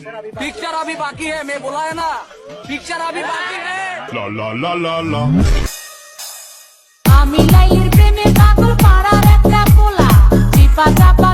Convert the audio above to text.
Picture अभी बाकी है, मैं बोला है ना, पिक्चर अभी बाकी है। La la la la la. আমি লাইলির প্রেমে পাগল পাড়ার একটা পোলা চিপা চাপা